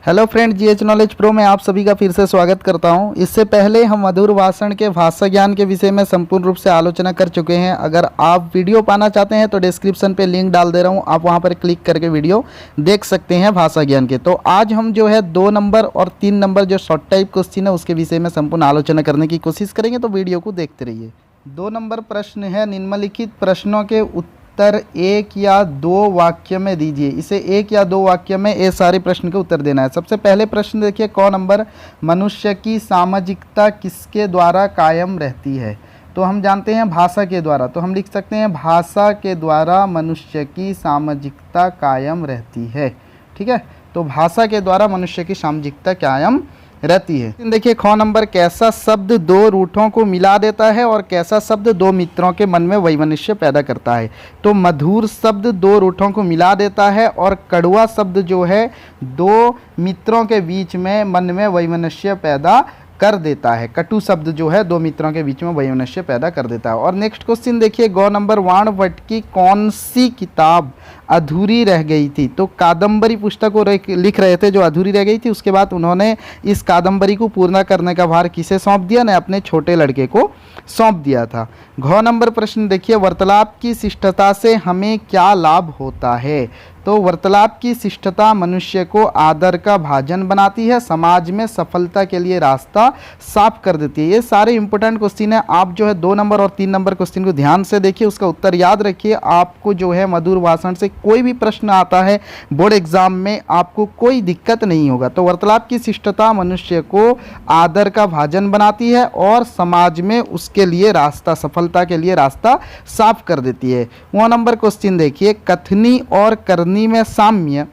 Hello friend, GH knowledge pro में आप सभी का फिर से स्वागत करता हूं। इससे पहले हम मधुर भाषण के भाषा ज्ञान के विषय में संपूर्ण रूप से आलोचना कर चुके हैं। अगर आप वीडियो पाना चाहते हैं तो डिस्क्रिप्शन पे लिंक डाल दे रहा हूं, आप वहां पर क्लिक करके वीडियो देख सकते हैं भाषा ज्ञान के। तो आज हम जो है 2 नंबर और 3 नंबर जो शॉर्ट टाइप क्वेश्चन है उसके विषय में संपूर्ण आलोचना करने की कोशिश करेंगे, तो वीडियो को देखते रहिए। 2 नंबर प्रश्न है, निम्नलिखित प्रश्नों के उत्तर 1 या 2 वाक्य में दीजिए। इसे 1 या 2 वाक्य में ये सारे प्रश्न के उत्तर देना है। सबसे पहले प्रश्न देखिए, क नंबर, मनुष्य की सामाजिकता किसके द्वारा कायम रहती है? तो हम जानते हैं भाषा के द्वारा, तो हम लिख सकते हैं भाषा के द्वारा मनुष्य की सामाजिकता कायम रहती है। ठीक है, तो भाषा के द्वारा मनुष्य की सामाजिकता कायम रहती है। देखिए ख नंबर, कैसा शब्द 2 रूठों को मिला देता है और कैसा शब्द 2 मित्रों के मन में वैमनस्य पैदा करता है? तो मधुर शब्द 2 रूठों को मिला देता है और कड़वा शब्द जो है 2 मित्रों के बीच में मन में वैमनस्य पैदा कर देता है। कटु शब्द जो है 2 मित्रों के बीच में वैमनस्य पैदा कर देता है। और नेक्स्ट क्वेश्चन देखिए, ग नंबर, वाणभट्ट की कौन सी किताब अधूरी रह गई थी? तो कादंबरी पुस्तक को लिख रहे थे जो अधूरी रह गई थी, उसके बाद उन्होंने इस कादंबरी को पूर्ण करने का भार किसे सौंप दिया? ने अपने छोटे लड़के को सौंप दिया था। घ नंबर प्रश्न देखिए, वार्तालाप की शिष्टता से हमें क्या लाभ होता है? तो वार्तालाप की शिष्टता मनुष्य को आदर का भाजन बनाती है, समाज में सफलता के लिए रास्ता साफ कर देती है। ये सारे इंपॉर्टेंट क्वेश्चन है। आप जो है 2 नंबर और 3 नंबर क्वेश्चन को ध्यान से देखिए, उसका उत्तर याद रखिए। आपको जो है मधुर भाषण से कोई भी प्रश्न आता है बोर्ड एग्जाम में, आपको कोई दिक्कत नहीं होगा। तो वार्तालाप की शिष्टता मनुष्य को आदर का भाजन बनाती है और समाज में उसके लिए रास्ता, सफलता के लिए रास्ता साफ कर देती है। 1 नंबर क्वेश्चन देखिए, कथनी और करनी में साम्य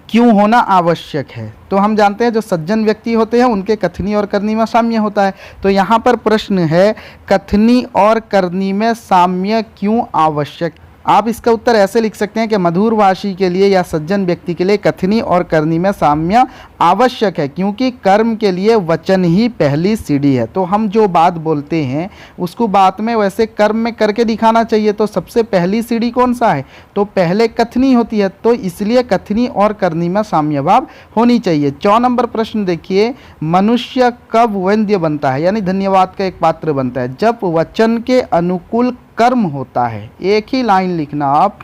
क्यों होना आवश्यक है? तो हम जानते हैं जो सज्जन व्यक्ति होते हैं उनके कथनी और करनी में साम्य होता है। तो यहाँ पर प्रश्न है, कथनी और करनी में साम्य क्यों आवश्यक? आप इसका उत्तर ऐसे लिख सकते हैं कि मधुर भाषी के लिए या सज्जन व्यक्ति के लिए कथनी और करनी में साम्य आवश्यक है, क्योंकि कर्म के लिए वचन ही पहली सीढ़ी है। तो हम जो बात बोलते हैं उसको बात में वैसे कर्म में करके दिखाना चाहिए। तो सबसे पहली सीढ़ी कौन सा है? तो पहले कथनी होती है, तो इसलिए कथनी और करनी में साम्य भाव होनी चाहिए। 4 नंबर प्रश्न देखिए, मनुष्य कब वंद्य बनता है, यानी धन्यवाद का एक पात्र बनता है? जब वचन के अनुकूल कर्म होता है। एक ही लाइन लिखना आप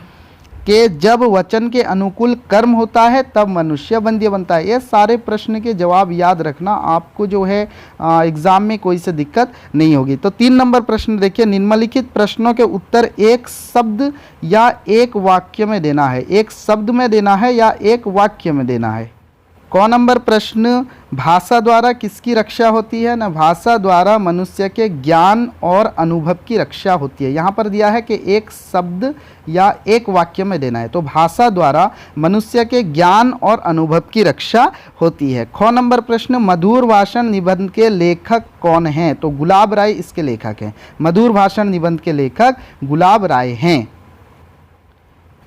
कि जब वचन के अनुकूल कर्म होता है तब मनुष्य वंद्य बनता है। ये सारे प्रश्न के जवाब याद रखना, आपको जो है एग्जाम में कोई से दिक्कत नहीं होगी। तो 3 नंबर प्रश्न देखिए, निम्नलिखित प्रश्नों के उत्तर एक शब्द या एक वाक्य में देना है। एक शब्द में देना है या एक वाक्य में देना है। क नंबर प्रश्न, भाषा द्वारा किसकी रक्षा होती है? ना, भाषा द्वारा मनुष्य के ज्ञान और अनुभव की रक्षा होती है। यहाँ पर दिया है कि एक शब्द या एक वाक्य में देना है। तो भाषा द्वारा मनुष्य के ज्ञान और अनुभव की रक्षा होती है। ख नंबर प्रश्न, मधुर भाषण निबंध के लेखक कौन हैं? तो गुलाब राय इसके लेखक हैं। मधुर भाषण निबंध के लेखक गुलाब राय हैं।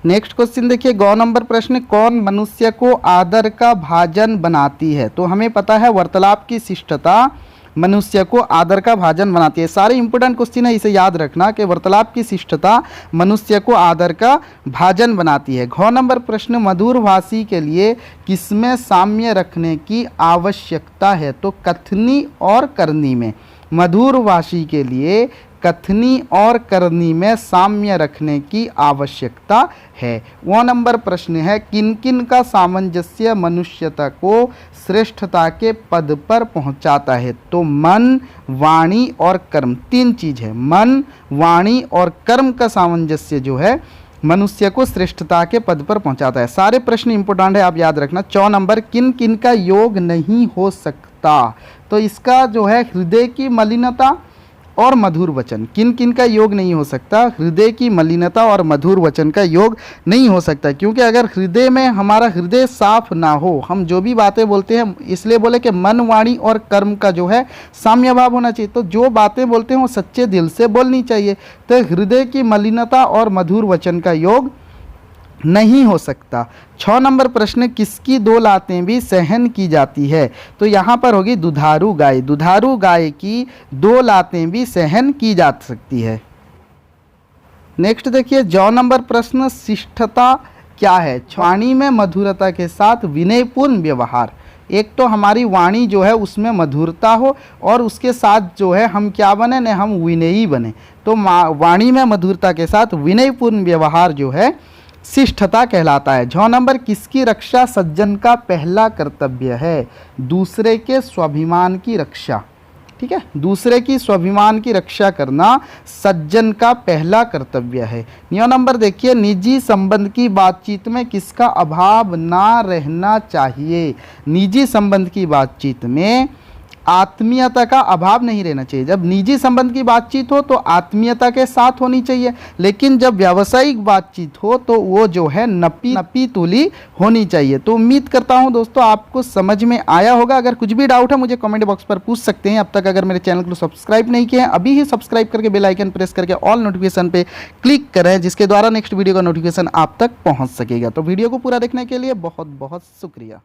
नेक्स्ट क्वेश्चन देखिए, ग नंबर प्रश्न, कौन मनुष्य को आदर का भाजन बनाती है? तो हमें पता है वार्तालाप की शिष्टता मनुष्य को आदर का भाजन बनाती है। सारे इंपॉर्टेंट क्वेश्चन है, इसे याद रखना कि वार्तालाप की शिष्टता मनुष्य को आदर का भाजन बनाती है। घ नंबर प्रश्न, मधुर भाषी के लिए किसमें साम्य रखने की आवश्यकता है? तो कथनी और करनी में। मधुर भाषी के लिए कथनी और करनी में साम्य रखने की आवश्यकता है। 1 नंबर प्रश्न है, किन किन का सामंजस्य मनुष्यता को श्रेष्ठता के पद पर पहुंचाता है? तो मन, वाणी और कर्म, 3 चीज है। मन, वाणी और कर्म का सामंजस्य जो है मनुष्य को श्रेष्ठता के पद पर पहुंचाता है। सारे प्रश्न इंपोर्टेंट है, आप याद रखना। 4 नंबर, किन किन का योग नहीं हो सकता? तो इसका जो है हृदय की मलिनता और मधुर वचन। किन किन का योग नहीं हो सकता? हृदय की मलिनता और मधुर वचन का योग नहीं हो सकता, क्योंकि अगर हृदय में हमारा हृदय साफ ना हो, हम जो भी बातें बोलते हैं, इसलिए बोले कि मन, वाणी और कर्म का जो है साम्य भाव होना चाहिए। तो जो बातें बोलते हैं वो सच्चे दिल से बोलनी चाहिए। तो हृदय की मलिनता और मधुर वचन का योग नहीं हो सकता। 6 नंबर प्रश्न, किसकी 2 लातें भी सहन की जाती है? तो यहाँ पर होगी दुधारू गाय। दुधारू गाय की 2 लातें भी सहन की जा सकती है। नेक्स्ट देखिए, 9 नंबर प्रश्न, शिष्टता क्या है? वाणी में मधुरता के साथ विनयपूर्ण व्यवहार। एक तो हमारी वाणी जो है उसमें मधुरता हो और उसके साथ जो है हम क्या बने ने, हम विनयी बने। तो वाणी में मधुरता के साथ विनयपूर्ण व्यवहार जो है शिष्टता कहलाता है। 6 नंबर, किसकी रक्षा सज्जन का पहला कर्तव्य है? दूसरे के स्वाभिमान की रक्षा। ठीक है, दूसरे की स्वाभिमान की रक्षा करना सज्जन का पहला कर्तव्य है। 9 नंबर देखिए, निजी संबंध की बातचीत में किसका अभाव ना रहना चाहिए? निजी संबंध की बातचीत में आत्मीयता का अभाव नहीं रहना चाहिए। जब निजी संबंध की बातचीत हो तो आत्मीयता के साथ होनी चाहिए, लेकिन जब व्यावसायिक बातचीत हो तो वो जो है नपी तुली होनी चाहिए। तो उम्मीद करता हूं दोस्तों आपको समझ में आया होगा। अगर कुछ भी डाउट है मुझे कमेंट बॉक्स पर पूछ सकते हैं। अब तक अगर मेरे चैनल को सब्सक्राइब नहीं किया है, अभी ही सब्सक्राइब करके बेल आइकन प्रेस करके ऑल नोटिफिकेशन पे क्लिक करें, जिसके द्वारा नेक्स्ट वीडियो का नोटिफिकेशन आप तक पहुँच सकेगा। तो वीडियो को पूरा देखने के लिए बहुत बहुत शुक्रिया।